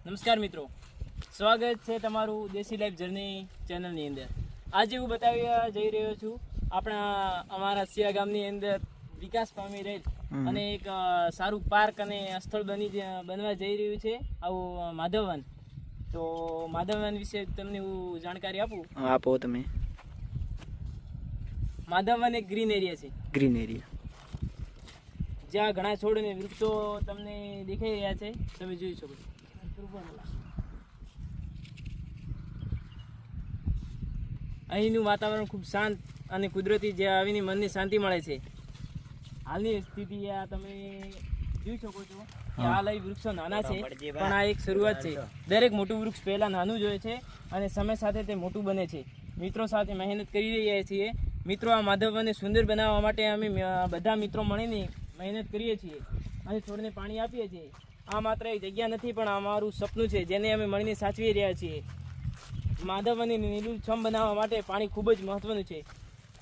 નમસ્કાર મિત્રો, સ્વાગત છે તમારું દેશી લાઈફ જર્ની ચેનલની અંદર. આજે હું બતાવવા જઈ રહ્યો છું અમારા સિયા ગામની અંદર વિકાસ પામી રહેલ અને એક સારું પાર્ક અને સ્થળ બનવા જઈ રહ્યું છે આવું માધવવન. તો માધવવન વિશે તમને હું જાણકારી આપો તમે. માધવવન એક ગ્રીન એરિયા છે, જ્યાં ઘણા છોડ અને વૃક્ષો તમને દેખાઈ રહ્યા છે, તમે જોઈ શકો છો. અહીંનું વાતાવરણ ખૂબ શાંત અને કુદરતી, જે આવીને મનને શાંતિ મળે છે. હાલની સ્થિતિ આ તમે જોઈ શકો છો કે હાલ અહીં વૃક્ષો નાના છે, પણ આ એક શરૂઆત છે. દરેક મોટું વૃક્ષ પહેલાં નાનું જ હોય છે અને સમય સાથે તે મોટું બને છે. મિત્રો સાથે મહેનત કરી રહ્યા છીએ. મિત્રો, આ માધવવનને સુંદર બનાવવા માટે અમે બધા મિત્રો મળીને મહેનત કરીએ છીએ અને છોડને પાણી આપીએ છીએ. આ માત્ર એક જગ્યા નથી, પણ અમારું સપનું છે, જેને અમે મળીને સાચવી રહ્યા છીએ. માધવવનને લીલુંછમ બનાવવા માટે પાણી ખૂબ જ મહત્ત્વનું છે.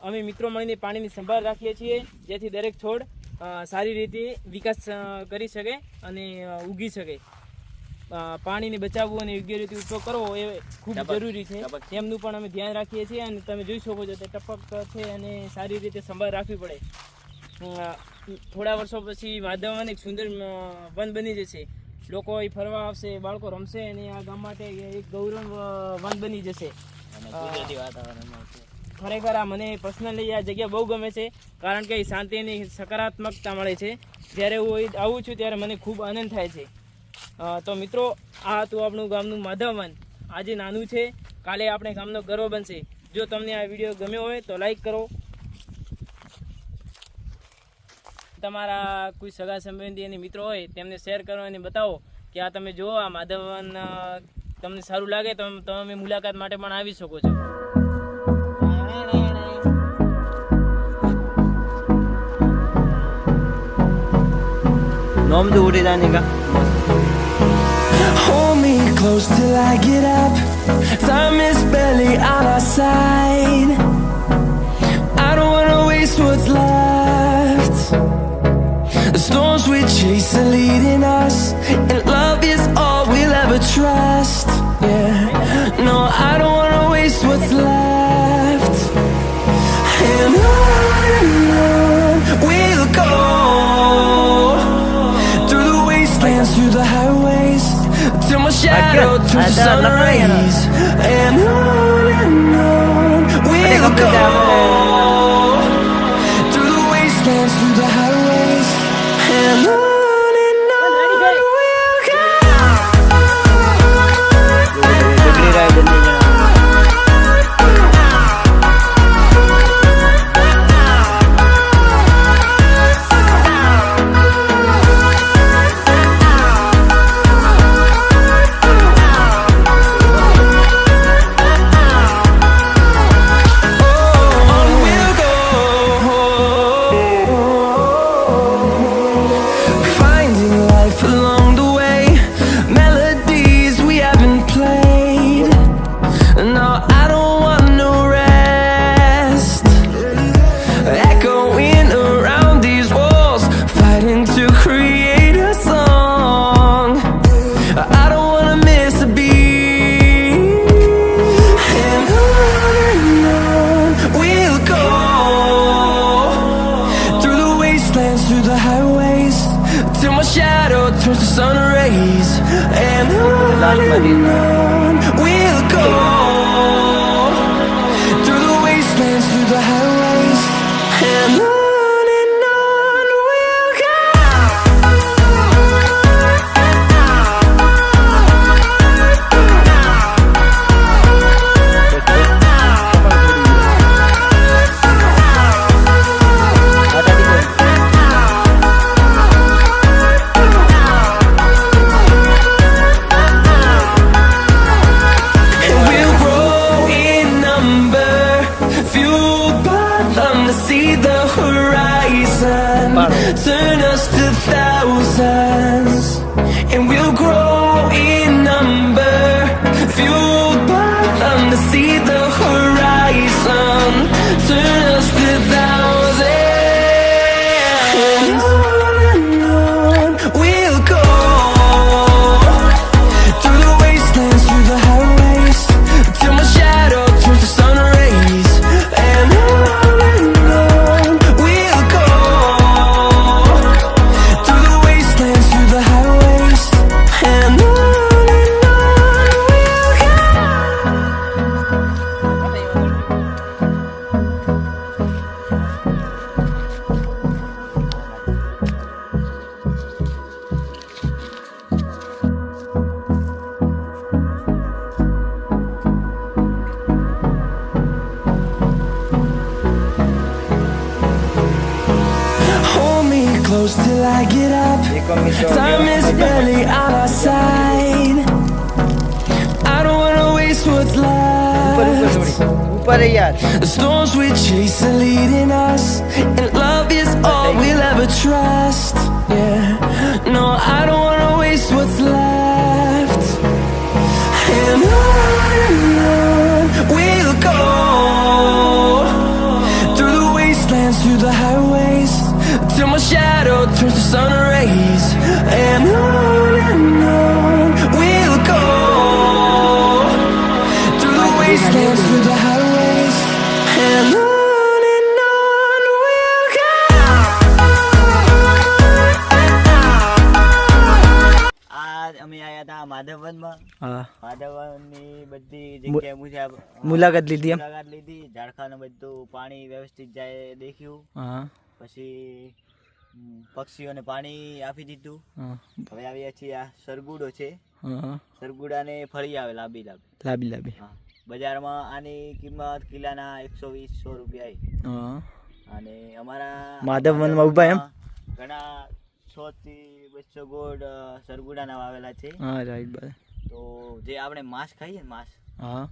અમે મિત્રો મળીને પાણીની સંભાળ રાખીએ છીએ, જેથી દરેક છોડ સારી રીતે વિકાસ કરી શકે અને ઉગી શકે. પાણીને બચાવવું અને યોગ્ય રીતે ઉપયોગ કરવો એ ખૂબ જરૂરી છે, તેમનું પણ અમે ધ્યાન રાખીએ છીએ. અને તમે જોઈ શકો છો તે ટપક છે અને સારી રીતે સંભાળ રાખવી પડે. થોડા વર્ષો પછી માધવવન એક સુંદર વન બની જશે. લોકો અહીં ફરવા આવશે, બાળકો રમશે અને આ ગામ માટે એક ગૌરવ વન બની જશે. ખરેખર આ મને પર્સનલી આ જગ્યા બહુ ગમે છે, કારણ કે શાંતિ અને સકારાત્મકતા મળે છે. જ્યારે હું અહીં આવું છું ત્યારે મને ખૂબ આનંદ થાય છે. તો મિત્રો, આ હતું આપણું ગામનું માધવવન. આજે નાનું છે, કાલે આપણે ગામનો ગર્વ બનશે. જો તમને આ વિડીયો ગમ્યો હોય તો લાઈક કરો. તમારા કોઈ સગા સંબંધી અને મિત્રો હોય તેમને શેર કરો અને બતાવો કે આ તમે જુઓ, આ માધવવન તમને સારું લાગે તો તમે મુલાકાત માટે પણ આવી શકો છો. નોમ જો ઉડી જાને કા. Hold me close till I get up. Time is barely on our side. I don't wanna waste what's left. The storms we chase are leading us, and love is all we'll ever trust. Yeah, no, I don't wanna waste what's left. And on we'll go, through the wastelands, through the highways, till my shadow turns to sun rays. And on we'll go, through the wastelands, through the highways, and on we'll go. Through the highways, till my shadow turns to sun rays. And on we'll go, through the wastelands, through the highways, and on we'll go. We'll I get up, time is barely on our side. I don't wanna waste what's left. ऊपर है यार. The storms we chase are leading us, and love is all we'll ever trust. Yeah, no, I don't wanna waste what's left. And on we'll go, through the wastelands, through the highways, till my shadow turns to sun rays. And on we'll go, through the wastelands, through the highways, and on we'll go. આ અમે આયા હતા માધવવનમાં. હા, માધવવનની બધી જગ્યાએ મુલાકાત લીધી એમ. મુલાકાત લીધી. ઝાડખાનું બધું પાણી વ્યવસ્થિત જાય દેખ્યું. હા, પછી પક્ષીઓને પાણી આપી દીધું. હા, હવે આવ્યા છીએ આ સરગુડો છે. હા, સરગુડાને ફળી આવે લાંબી લાંબી. લાંબી લાંબી. હા, બજારમાં આની કિંમત કિલ્લાના 120-100 રૂપિયા આવી. હા, અને અમારા માધવવનમાં ઊભા એમ? ઘણા 100 થી 200 ગોળ સરગુડાના વાવેલા છે. હા, રાઈટ ભાઈ. તો જે આપણે માંસ ખાઈએ ને માંસ, હા,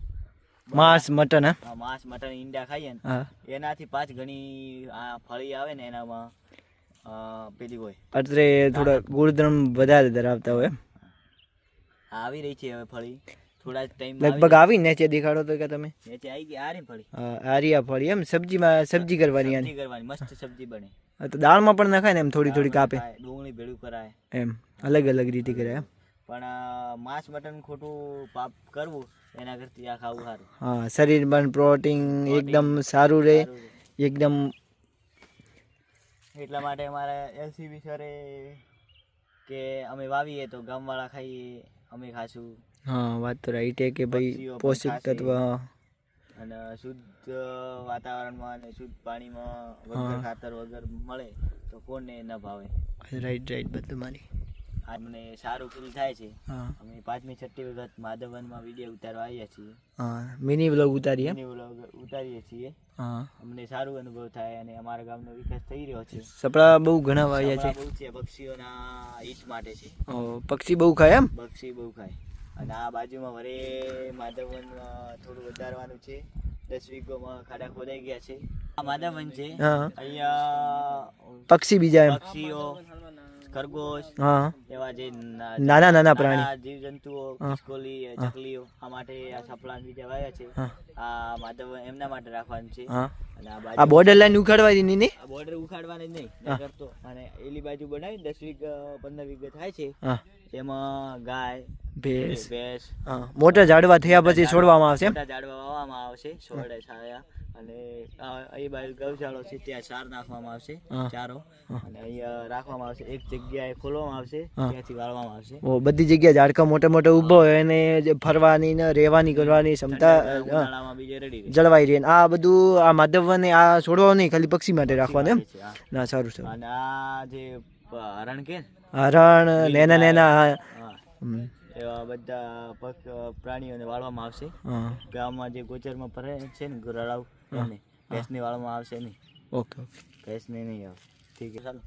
માંસ મટન. હા, માંસ મટન ઈંડા ખાઈએ ને હા, એનાથી 5 ગણી આ ફળી આવે ને એનામાં પેલી હોય. અત્રે થોડા ગુણધર્મ વધારે ધરાવતા હોય. આવી રહી છે હવે ફળી થોડા ટાઈમ લગભગ આવી નીચે દેખાડો તો કે તમે. નીચે આવી ગઈ આ રહી ફળી. હા, આરિયા ફળી એમ. સબ્જીમાં સબ્જી કરવાની આની. સબ્જી કરવાની મસ્ત સબ્જી બને. હા, તો દાળમાં પણ નખાય ને એમ થોડી થોડી કાપે ખાય, ડુંગળી ભેળું કરાય એમ. અલગ અલગ રીતે કરાય એમ. પણ માંસ મટન ખોટું પાપ કરવું એના કરતી આ ખાવું સારું. હા, શરીર પણ પ્રોટીન એકદમ સારું રહે સારું છે. એકદમ. એટલા માટે અમારા એલસીબી સરે કે અમે વાવીએ તો ગામવાળા ખાઈએ, અમે ખાશું. હા, વાત તો રાઈટ છે કે ભાઈ પક્ષીઓ પણ પોષક ખાશે. તત્વ. અને શુદ્ધ વાતાવરણમાં અને શુદ્ધ પાણીમાં વગર ખાતર વગર મળે તો કોને ન ભાવે. રાઈટ રાઈટ બધું મારી. આ મને સારું ફીલ થાય છે. હા, અમે 5મી-6મી વખત માધવવનમાં વિડીયો ઉતારવા આવ્યા છીએ. હા, મિની વ્લોગ ઉતારીએ. એની વ્લોગ ઉતારીએ છીએ. હા, અમને સારું અનુભવ થાય અને અમારા ગામનો વિકાસ થઈ રહ્યો છે. સપડા બહુ ઘણા વાયા છે. બહુ છે, પક્ષીઓના હિત માટે છે. ઓ, પક્ષી બહુ ખાય એમ. પક્ષી બહુ ખાય. અને આ બાજુમાં વરે માધવવન થોડું વધારવાનું છે. 10 વીઘોમાં ખાડા ખોદાઈ ગયા છે. આ માધવવન છે. હા, અહીંયા પક્ષી બીજા એમ. પક્ષીઓ, ખરગોશ હા, એવા જે નાના નાના પ્રાણી. જીવ જંતુઓ, ખિસકોલી, ચકલીઓ, આ માટે આ સપલા બીજા વાયા છે. હા, આ માધવવન એમના માટે રાખવાનું છે. હા, અને આ આ બાજુ બોર્ડર લાઈન ઉખાડવાની નહીં. આ બોર્ડર ઉખાડવાની જ નહીં કરતો. અને એલી બાજુ બનાવી 10 વીઘા 15 વીઘા થાય છે. હા, એમાં ગાય, ભેંસ. ભેંસ, હા, મોટા ઝાડવા થયા પછી છોડવામાં આવશે એમ. મોટા ઝાડવા વાવવામાં આવશે, છોડે છાયા. અને એ બાજુ ગૌશાળો છે ત્યાં ચાર નાખવામાં આવશે, હા. ચારો. અને અહીંયા રાખવામાં આવશે, એક જગ્યાએ ખોલવામાં આવશે, હા. ત્યાંથી વાળવામાં આવશે. ઓ, બધી જગ્યાએ ઝાડકા મોટા મોટા ઊભા હોય અને જે ફરવાની ને રહેવાની કરવાની ક્ષમતા ઉનાળામાં બીજે રેડી રહે. જળવાઈ રહે. આ બધું આ માધવને આ છોડવા નહીં, ખાલી પક્ષી માટે રાખવાનું એમ. છે, હા. ના, સારું સારું. અને આ જે હરણ કે ને, હરણ નેના નેના. હા, હમ, એવા બધા પ્રાણીઓને વાળવામાં આવશે. હા, ગામમાં જે ગોચરમાં ફરે છે ને રળાવ એને ભેંસને વાળવામાં આવશે નહીં. Okay okay. ભેંસને નહીં આવે. ઠીક છે, ચાલો.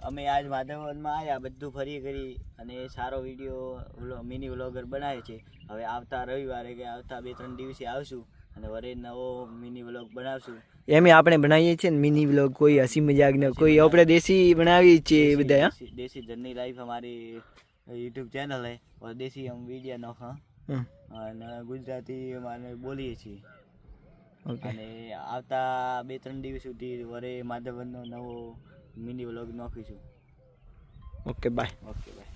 અમે આજ માધવવનમાં આવ્યા, બધું ફરી કરી અને સારો વિડીયો મિની વ્લોગર બનાવ્યો છે. હવે આવતા રવિવારે કે આવતા 2-3 દિવસે આવશું અને વરે નવો મિની વ્લોગ બનાવશું. એમ આપણે બનાવીએ છીએ ને મિની વ્લોગ, કોઈ હસી મજાક ને કોઈ આપણે દેશી બનાવીએ છીએ બધા. હા, દેશી જર્ની લાઈફ અમારી યુટ્યુબ ચેનલ है और देसी हम वीडियो नोखा હમ, અને ગુજરાતી અમારે બોલીએ છીએ. ઓકે. અને આવતા 2-3 દિવસ સુધી વરે માધવવનનો નવો મિની વ્લોગ નાખીશું. Okay, bye. Okay, by.